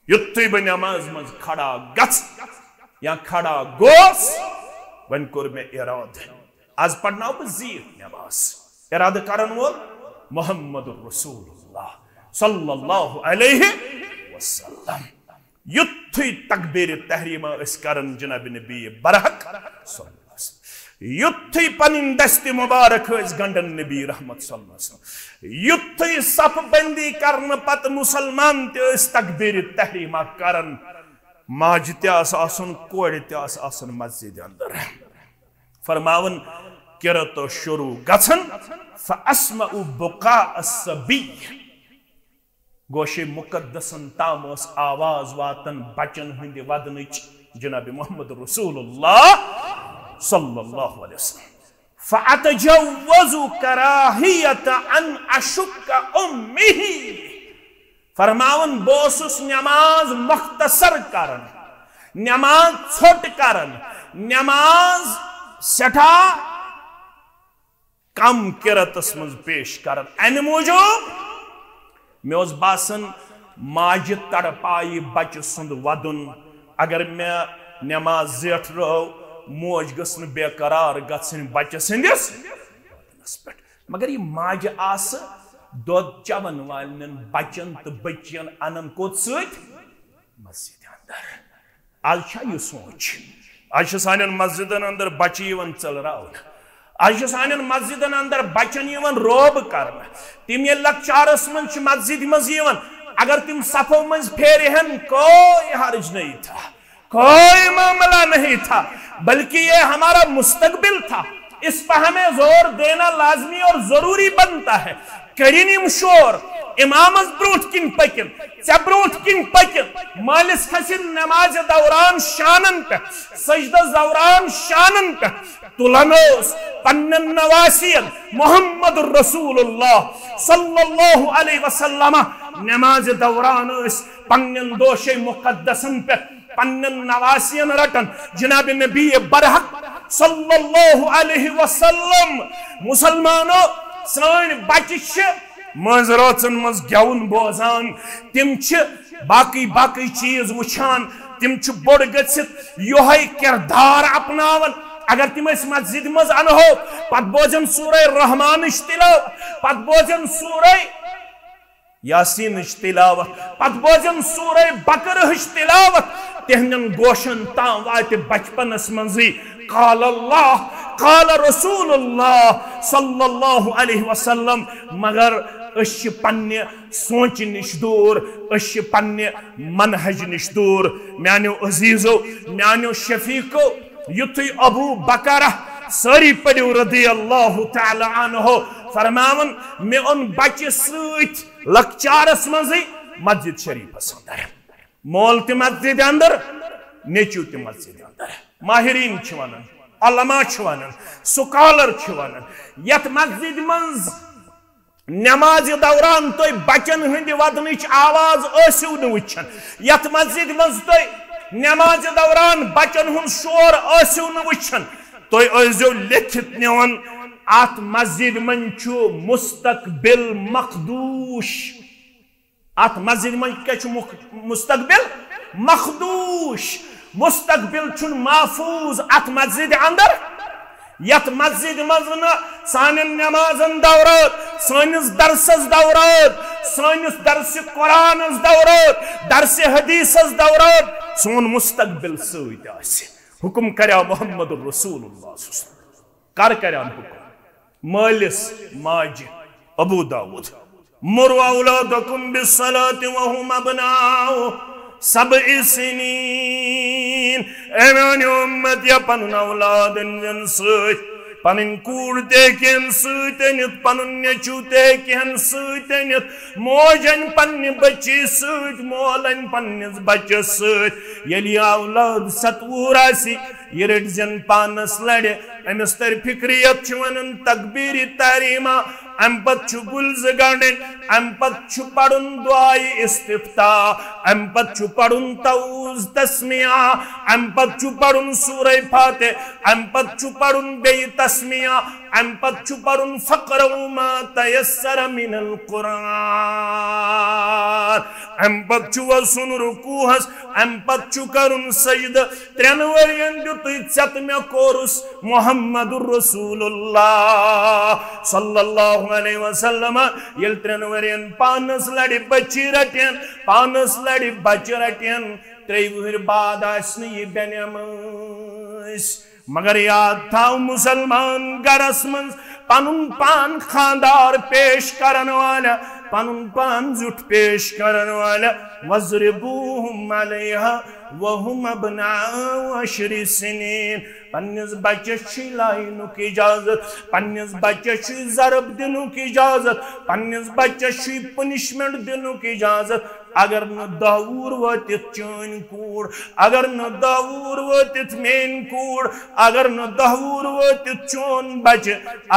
युत्ती बह नमाज मज खड़ा गच या खड़ा गोस वन कोर में इराद आज पढ़ना जीत नमाज इराद करन वोल मोहम्मद रसूलुल्लाह सल्लल्लाहु अलैहि वसल्लम युत्थी तकबीर तहरीमा इस करन जनाब नबी बरहक युत्थी पनिन दस्ती मुबारक इस गंडन नबी रहमत सल्लल्लाहु अलैहि वसल्लम युत्थी सफ बंदी करन पत मुसलमान ते इस तकबीर तहरीमा करन माज त्यास आसन कोड़ त्यास आसन मस्जिद अंदर फरमावन किरत शुरू गछन फअस्मउ बुका अस्सबी गोशे मुकद्दसन तामस आवाज वातन बचन हंद वदनच जनाब मोहम्मद रसूलुल्लाह सल्लल्लाहु अलैहि वसल्लम फअतजव्वजु कराहियत अन अशुक उम्मिही फरमावन बोसुस नमाज मुख्तसर करन नमाज छोट करन नमाज सठा कम किरतस मज पेश करन अन मूजूब मे बासन माज तड़पाई बच सुंद वदुन अगर मे नमाज जेठ रो मोज गसन बेकरार गसन बच सिंदिस पे मगर ये माज आस दोद चवन वालन बचन तो बचियन अनन कोत सत मस्जिद अंदर आज सोच आज सान मस्जिदन अंदर बच्चे यवन चलरावन आज सान मस्जिदन अंदर बचन यवन रोब कर तिम ये लक्चारस मन मस्जिद मज यवन अगर तिम सफो मज फेरहन कोई हर्ज नहीं था कोई मामला नहीं था बल्कि ये हमारा मुस्तकबिल था इस पर हमें जोर देना लाजमी और जरूरी बनता है करीनिम शोर इमामस ब्रूठ किन पकिन चे ब्रूठ किन पकिन मालिस खसिन नमाज दौरान शानन पे सजदा दौरान शानन पे तुलनोस पन्नन नवासियन मोहम्मद रसूलुल्लाह सल्लल्लाहु अलैहि वसल्लम नमाज दौरान पन्नन दोशे मुकद्दसन पे पन्नन नवासियन रटन जनाब नबी बरहक सल्लल्लाहु अलैहि वसल्लम मुसलमानों सान बच्चे मज रोचन मज गेवन बोजान तिम बाकी बाकी चीज वुछान तिम बोड़ गसित योहै किरदार अपनावन अगर तिम मस्जिद मज अनहो पत बोजन सूरह रहमान तिलावत पत बोजन सूरह यासीन तिलावत पत बोजन सूरह बकरह तिलावत तिहन गोशन ताम वात बचपनस मजी काल अल्लाह काल रसूलुल्लाह सल्लल्लाहु अलैहि वसल्लम मगर पन्ने सोच निश दूर पन्ने मनहज निश दूर म्यानो अजीजो म्यानो शफीको युथी अबू बकर सारी पड़ो रदी अल्लाह तआला अन्हु फरमावन मे उन बच्चे सत लक्चारस मज मस्जिद शरीफ अंदर मोल ते मस्जिद अंदर नेचू ते मस्जिद अंदर माहिरीन वन अलमा वन स्कॉलर वन यथ मस्जिद मंज नमाज दौरान तुम बचन हंद वदनच आवाज वुचान यथ मस्जिद मज तुम नमाज दौरान बचन हुंद शोर वुचान तुम लिखित निवन अत मस्जिद मन मुस्तकबिल मखदूश अत मस्जिद मन क्या मुस्तकबिल मखदूश मुस्तकबिल छुन महफूज अत मस्जिद अंदर यत मस्जिद मज सान नमाजन दौरान सानिस दरसस दौरान सानिस दरस कुरान दौरान दरस हदीस दौरान सोन मुस्तकबिल सत हुकुम कर्या मोहम्मद रसूलुल्लाह कर कर्यान हुकुम मालिस माज अबू दाऊद मुरु औलादकुम बिस्सलाति व हुम अबनाउ सबइ सिनीन एमानी उम्मत या पनुन औलादन सत पनुन कूड़ तेन सत पनुन नेचू तेन सत मोजन पन्ने बच्चे सत मोलन पन्निस बच्चस सत यदि औलाद 7 आसि यह रटजन पानस लड़ अमिस तर फिक्रियत वन तकबीर तहरीमा अम पत गुल्ज गाड़न अम पत पढ़ुन दुआई इस्तिफ्ता अम पत पढ़ुन तऊज तस्मिया अम पत पढ़ुन सूरह फातिहा अम पत पढ़ुन बे तस्मिया अम पत पढ़ुन फक़रउ मा तयस्सर मिनल कुरान अम पत वसुन रुकूहस अम पत करुन सजद 3 वरियन दुत चत मे कोरुस मुहम्मदुर रसूलुल्लाह सल्लल्लाहु अलैहि वसल्लम यल 3 वरियन पानस लड़ बच्ची रटन पानस लड़ बच्च रटन 3 वहर बाद आसन ये बेनमस मगर याद था मुसलमान गरस मन पनुन पान खानदार पेश करन वाला पनुन पान जुट पेश करन वाला वज़रिबूहुम अलैहा वहुम अबनाउ 10 सिनीन पन्निस बच्चस लाइनुक इजाजत पन्निस बच्चस जरब दिनुक इजाजत पन्निस बच्चस पनिशमेंट दिनुक इजाजत अगर न दाऊर वतित चन कूड़ अगर न दाऊर वतित मेन कूड़ अगर न दाऊर वतित चोन बच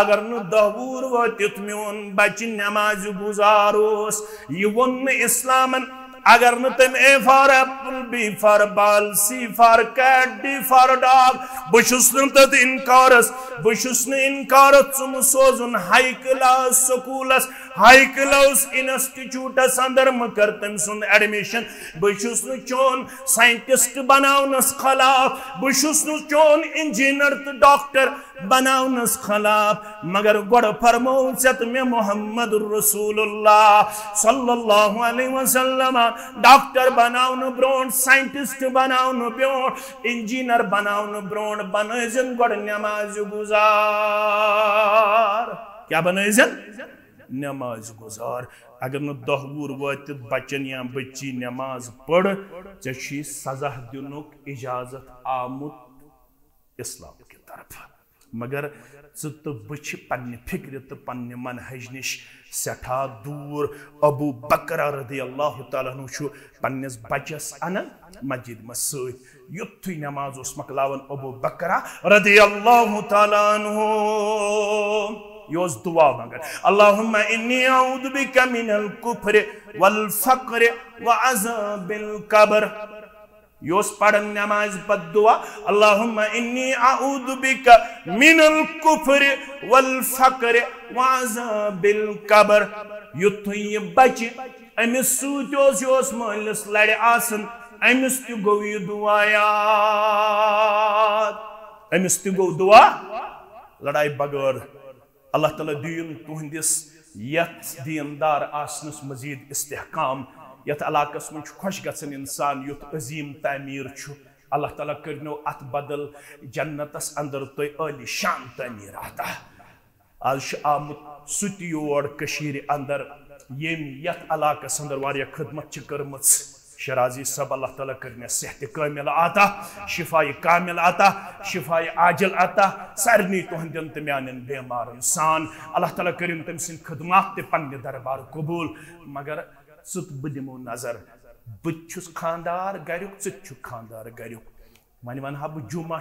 अगर न दाऊर वतित मेन बच नमाज गुजारोस ये वन इस्लामन अगर न तुम A for apple B for ball C for cat D for dog बहुस तथ इनकारस बहुस इनकारत तुम सोजुन हाई क्लास स्कूलस हाई क्लास इंस्टीट्यूटस अंदर मकर तम सुन एडमिशन बहुस चोन साइंटिस्ट बनावनस खिलाफ बहुस चोन इंजीनियर तो डॉक्टर बनावनस खिलाफ मगर गोड़ फरमो मे मोहम्मद रसूलुल्लाह सल्लल्लाहु अलैहि वसल्लम डॉक्टर बनावन ब्रोन साइंटिस्ट बनावन ब्रोन इंजीनियर बनावन ब्रोन बनजन गोड़ नमाज गुजार क्या बनजन नमाज गुजार अगर न 10 वुर वत बच्चन या बच्ची नमाज पढ़ चे सजा दिनुक इजाजत आमुत इस्लाम की तरफ मगर तो बह पन्ने फिक्र तो पन्ने मनहज निश सठा दूर अबू बकर रदियल्लाहु तआला अन्हु पन्निस बच्चस अनन मस्जिद में सत युथु नमाज मकलावन अबू बकर रदियल्लाहु तआला अन्हु योस दुआ मंगन अल्लाहुम्मा इन्नी अऊदु बिका मिनल कुफ्र वल फक्र व अज़ाबिल कब्र योस पढ़न नमाज पद दुआ अल्लाहुम्मा इन्नी अऊदु बिका मिनल कुफ्र वल फक्र व अज़ाबिल कब्र युथु ये बच अमिस सूत योस मालिस लड़ आसन अमिस तु गो ये दुआ याद अमिस तु गो दुआ लड़ाई बगैर अल्लाह ताला दीन तुहंदिस यथ दीनदार आसनस मजीद इस्तेहकाम यथ इलाकस मन खुश गसन इंसान युथ अजीम तामीर अल्लाह ताला करनो अत बदल जन्नतस अंदर तो अली शान तामीर आता आज आमुत सुत योर कशीर अंदर येम यथ इलाकस अंदर वारिया खिदमत करमत शराजी सब अल्लाह ताला करने सेहत कामिल आता शिफाई कामिल आता शिफाई आजिल आता सारनी तुहंदन तो म्यान बेमार इंसान अल्लाह ताला करिन तम सिन खिदमत ते पन्ने दरबार कबूल मगर सुत बदिमो नजर बुछुस खानदार गरुक चुछ खानदार गरुक वन वन हा जुमा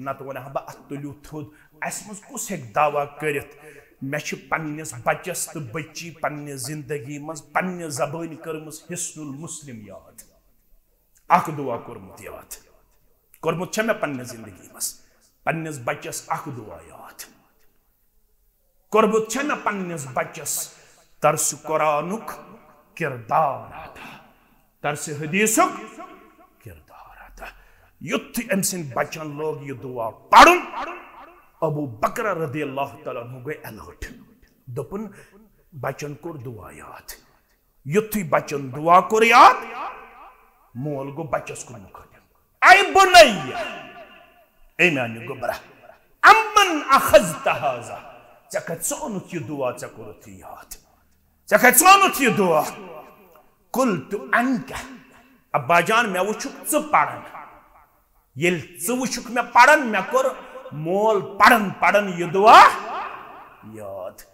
नत वन हा तुलू थोद अस मज कुस हेक दावा करित मे पन्निस बच्चस तो बच्ची पन्ने जिंदगी मज पन्ने जबान कर्मस हिस्नुल मुस्लिम याद अख दुआ कोरमुत याद कोरमुत मे पन्ने जिंदगी मज पन्निस बच्चस अख दुआ याद कोरमुत मे पन्निस बच्चस तरस कुरानुक किरदार आता तरस हदीसुक किरदार आता युथ अम सिंद बच्चन लोग यह दुआ पढ़ुन अबू बकर रदियल्लाहु तआला अन्हु गए अलर्ट दोपन बच्चन कोर दुआ याद युथ बच्चन दुआ कोर याद मोल गो बच्चस को मुखातिब आई बुनैया ए मानी गोबरा अमन अखज़त हाज़ा चकत सोनुत यह दुआ चकोरत याद चकत सोनुत यह दुआ कुल्तु अनका अब्बा जान मैं वुचुक च पढ़न येल च वुचुक मैं पढ़न मैं कोर मोल पढ़न पढ़न यह दुआ याद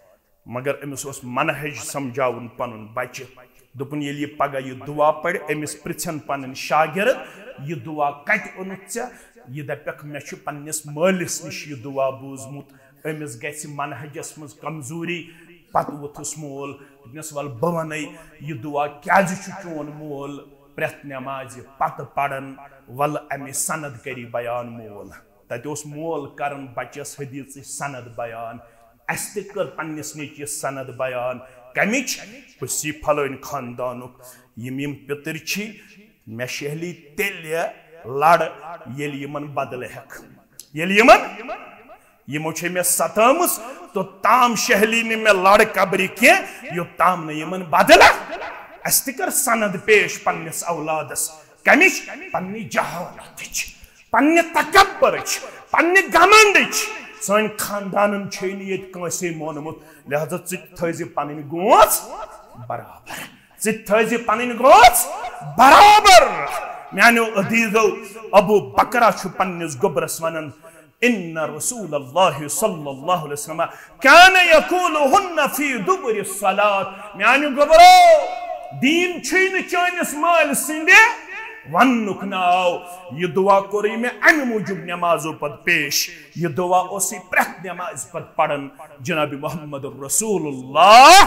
मगर अमिस ओस मनहज समझाउन पनुन बच्चे दोपन येल यह पगह यह दुआ पढ़ अमिस पृछन पन्न शागिर्द यह दुआ कत ओनुक च यह दपक मे पन्निस मालिस निश यह दुआ बूजमुत अमिस गछि मनहजस मज कमजोरी पत वोथुस मोल दोपनस वल बह वनै यह दुआ क्याज चोन मोल प्रेथ नमाज पत पढ़न वल अमि सनद करी बयान मोल तत मोल कर बच्चस हदीस सनद बयान अस कर पन्निस नीचस सनद बयान कमिच पसी फलन खानदानुक यम पितर मे शहली तेल लड़ येल यमन बदल हेक येल यमन यमो मे सतामस तो ताम शहली ने मे लड़ कब्र के यो ताम न यमन बदल अस कर सनद पेश पन्निस औलादस कमिच पन्नी जहालत पन्ने तकब्बर पन्ने घमंड सन खानदान ये मोनमुत लिहाजा थज पन गोच बराबर थज पन गोच बराबर मानो अदीजो अबू बकरा पन्निस गोबरस वनन इन्न रसूलुल्लाह सल्लल्लाहु अलैहि वसल्लम कान यकूलुहुन्न फी दुबुर सलात मानो गोबरो दीन छिन चानिस माल सिंदे वनुक नाव यह दुआ कोर मे अमि मूजूब नमाजो पद पेश यह दुआ ओसी प्रथ नमाज पद पढ़न जनाब मोहम्मद रसूलुल्लाह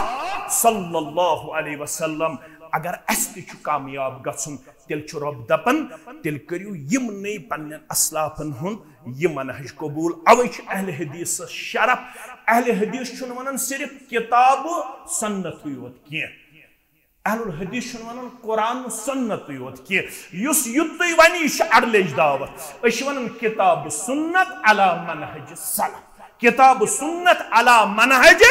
सल्लल्लाहु अलैहि वसल्लम अगर अस कामयाब गछुन तेल रब दपन तेल करियो यमने पन्न असलाफन हुन यह मनहज कबूल अवै अहले हदीस शरफ अहले हदीस छुन वनन सिर्फ किताब सन्नत योत किया अहलुल हदीस वन कुरान सुन्नत योत कि युत वन अड़लेज दावत वन किताब सुन्नत अला मनहज सलफ किताब सुन्नत अला मनहज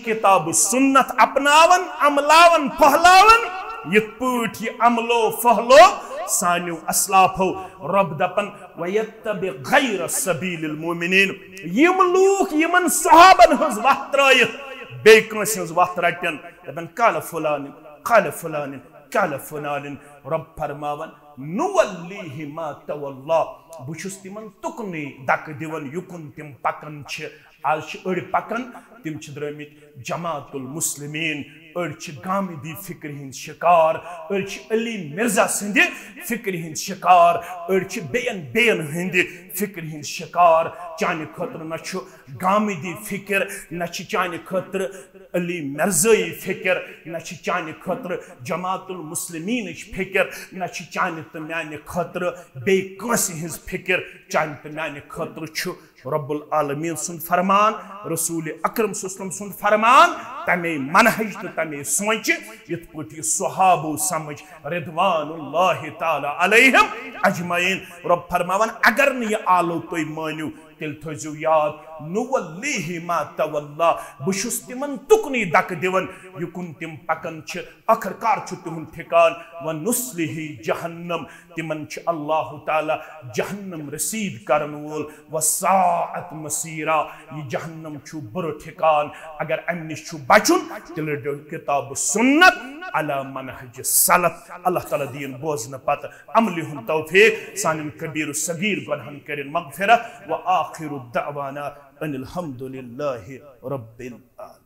किताब सुन्नत अपनावन अमलावन फहलावन यथ पट यह अमलो फहलो सानो असलाफो रब दपन वयत्तबि गैर सबीलिल मोमिनीन यम लूक यमन सहाबन हज वह त्रयित बेकस वत रटन दपन काल फुलान काल फुलान काल फुलान रब फरमावन नुवल्लीहि मा तवल्ला बुछुस तिमन तुकने दक दिवन युकुन तिम पकन छ आज अड़ पकन तिम छ द्रमित जमातुल मुस्लिमीन अड़ छ गामिदी फिक्र हिंद शिकार अड़ छ अली मिर्जा सिंध फिक्र हिंद शिकार अड़ छ बेयन बेयन हिंद फिक्र हिंद शिकार चाने खतर न छ गामिदी फिक्र न छ चाने खतर अली मिर्जाई फिक्र न छ चाने खतर जमातुल मुस्लिमीन फिक्र न छ चाने त म्याने खतर बे कस हिंद फिक्र चाने त म्याने खतर छ रब्बुल आलमीन सुन फरमान रसूल अकरम सल्लल्लाहु सुन फरमान तमे मनहज तो तमे सोच यथ पट सहाबो समझ रिदवानुल्लाहि ताला अलैहिम अजमईन रब फरमावन अगर न आलो तो मानियो तेल थो याद नुवल्लीहि मा तवल्ला बुशुस तिमन तुकनी दक दिवन युकुन तिम पकन छ आखिरकार छ तिहुन ठिकान व नुस्लिहि जहन्नम तिमन छ अल्लाह ताला जहन्नम रसीद करन वोल व साअत मसीरा ये जहन्नम छ बुर ठिकान अगर अमनिश छ बचुन तिल किताब सुन्नत अला मनहज सलफ अल्लाह ताला दीन बोझन पत अमली हुन तौफीक सानिन कबीर सगीर गुनहन करिन मगफिरत व आखिरु दअवाना अनिल हम्दुलिल्लाहि रब्बिल आलमीन।